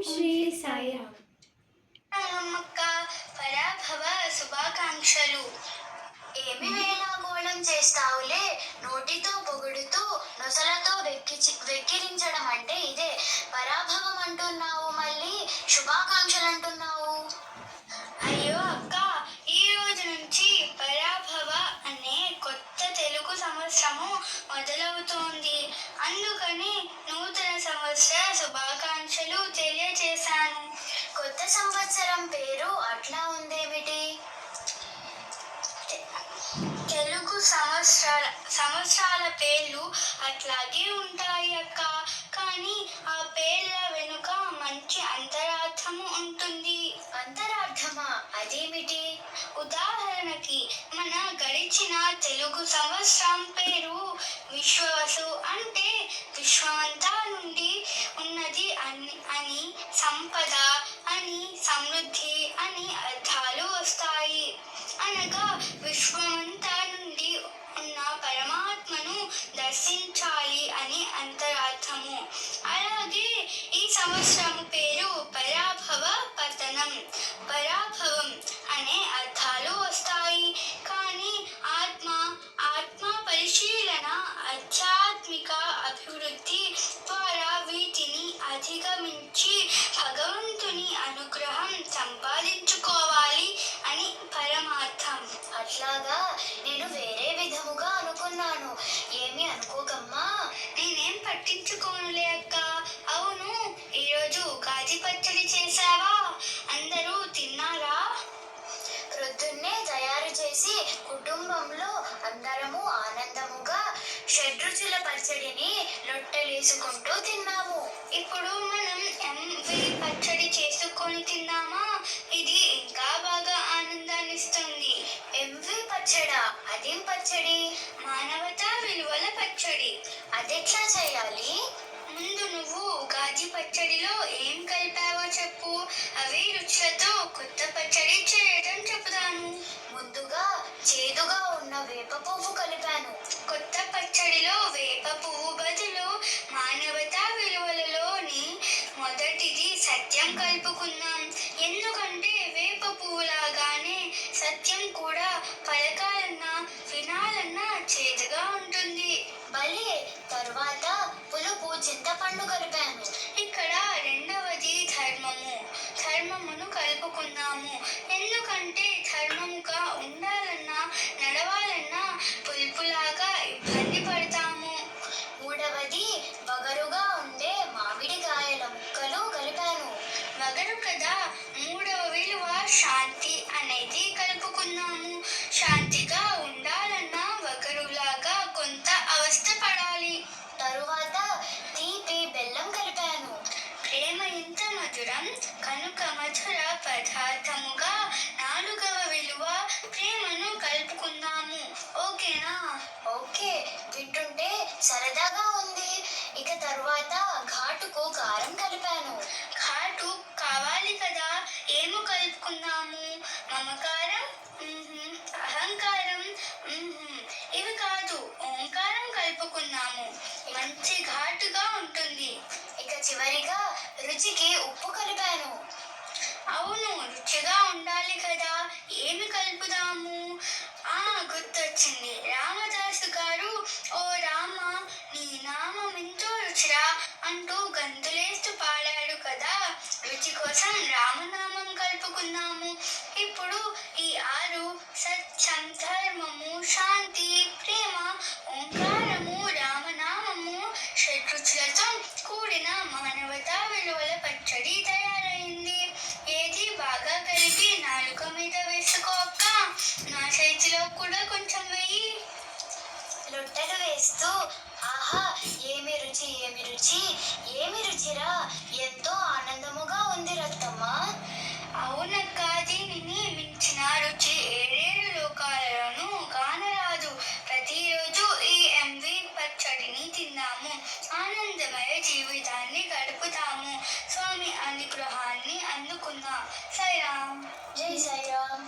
శ్రీ సాయిరామ్. అమ్మక్క పరాభవ శుభాకాంక్షలు. ఏమి వేళాకోళం చేస్తావులే, నోటితో పొగుడుతూ నొసలతో వెక్కిరించడం అంటే ఇదే. పరాభవం అంటున్నావు, మళ్ళీ శుభాకాంక్షలు అంటున్నావు. అయ్యో అక్క, ఈ రోజు నుంచి పరాభవ అనే కొత్త తెలుగు సంవత్సరము మొదలవుతోంది. అందుకని నూతన సంవత్సర శుభాకాంక్షలు తెలియజేశాను. కొత్త సంవత్సరం పేరు అట్లా ఉందేమిటి? తెలుగు సంవత్సరాల పేర్లు అట్లాగే ఉంటాయి అక్క, కానీ ఆ పేర్ల వెనుక మంచి అంతరార్థము ఉంటుంది. అంతరార్థమా? అదేమిటి? ఉదాహరణకి మన గడిచిన తెలుగు సంవత్సరం పేరు విశ్వవసు అంటే విశ్వమంతా నుండి ఉన్నది అని, సంపద అని, సమృద్ధి అని అర్థాలు వస్తాయి. అనగా విశ్వమంతా నుండి ఉన్న పరమాత్మను దర్శించాలి అని అంతరార్థము. అలాగే ఈ సంవత్సరం పేరు పరాభవ పతనం, పరాభవం అనే అర్థాలు వస్తాయి. కానీ ఆత్మ పరిశీలన, ఆధ్యాత్మిక అభివృద్ధి ద్వారా వీటిని అధిగమించి భగవంతుని అనుగ్రహం సంపాదించుకోవాలి అని పరమార్థం. అట్లాగా, నేను వేరే విధముగా అనుకున్నాను. ఏమి అనుకోకమ్మా. నేనేం పట్టించుకోనులే అక్క. అవును, ఈరోజు ఉగాది పచ్చడి చేశావా? అందరూ తిన్నారా? ప్రొద్దున్నే తయారు చేసి కుటుంబంలో అందరము ఆనందముగా షడ్రుచుల పచ్చడిని లొట్టలేసుకుంటూ తిన్నాము. ఇప్పుడు మనం ఎంవి పచ్చడి చేసుకొని తిన్నామా? ఇది ఇంకా బాగా ఆనందాన్ని ఇస్తుంది. ఎంవి పచ్చడా? అదేం పచ్చడి? మానవతా విలువల పచ్చడి. అదెట్లా చేయాలి? ముందు నువ్వు ఉగాది పచ్చడిలో ఏం కలిపావో చెప్పు. అవి రుచులతో కొత్త పచ్చడి చేయడం చెబుతాను. ముందుగా చేదుగా ఉన్న వేప పువ్వు కలిపాను. కొత్త పచ్చడిలో వేప పువ్వు బదులు మానవతా విలువలలోని మొదటిది సత్యం కలుపుకున్నాం. ఎందుకంటే వేప పువ్వులాగానే సత్యం కూడా పలకాలన్నా వినాలన్నా చేదుగా ఉంటుంది. భలే. తరువాత పులుపు చింతపండు కలిపాను. ఇక్కడ రెండవది ధర్మమును కలుపుకున్నాము. ఎందుకంటే ధర్మముగా ఉండాలన్నా నడవాలన్నా పులుపులాగా ఇబ్బంది పడతాము. మూడవది వగరుగా ఉండే మామిడికాయల ముక్కలు కలిపాను. వగరు కదా, మూడవ విలువ శాంతి అనేది కలుపుకున్నాము. శాంతిగా ఉండాలన్నా వగరులాగా కొంత అవస్థ పడాలి. తరువాత తీపి బెల్లం కలిపాను. ప్రేమ ఎంత మధురం కనుక మధుర పదార్థముగా నాలుగవ విలువ ప్రేమను కలుపుకున్నాము. ఓకేనా? ఓకే, వింటుంటే సరదాగా ఉంది. ఇక తరువాత ఘాటుకు కారం కలిపాను. ఘాటు కావాలి కదా, ఏమి కలుపుకున్నాము? మమకారం, అహంకారం, ఇవి కాదు, ఓంకారం కలుపుకున్నాము. మంచి ఘాటుగా ఉంటుంది. ఇక చివరిగా రుచికి ఉప్పు కలిపాను. అవును, రుచిగా ఉండాలి కదా, ఏమి కలుపుదాము? గుర్తొచ్చింది. రామదాసు గారు ఓ రామ నీ నామం ఎంతో రుచిరా అంటూ గంతులేస్తూ పాడాడు కదా. రుచి కోసం రామనామం కలుపుకున్నాము. ఇప్పుడు ఈ 6 సత్యం, ధర్మము, శాంతి, ప్రేమ, ఓంకారము, రామనామము, షడ్రుచులతో కూడిన మానవతా విలువల పచ్చడి తయారైంది. ఏది బాగా కలిపి నాలుక మీద వేసుకో అక్క. నా చేతిలో కూడా కొంచెం వెయ్యి. లొట్టలు వేస్తూ ఆహా, ఏమి రుచి, ఏమి రుచి, ఏమి రుచిరా, ఎంతో ఆనందముగా ఉంది రత్తమ్మ. అవునక్క, దీనిని మించిన రుచి ఏడేడు లోకాలలోనూ కానరాదు. ప్రతిరోజు ఈ ఎంవి పచ్చడిని తిన్నాము, ఆనందమయ జీవితాన్ని గడుపుతాము. స్వామి అనుగ్రహాన్ని అందుకుందాం. సాయిరామ్. జై సాయిరామ్.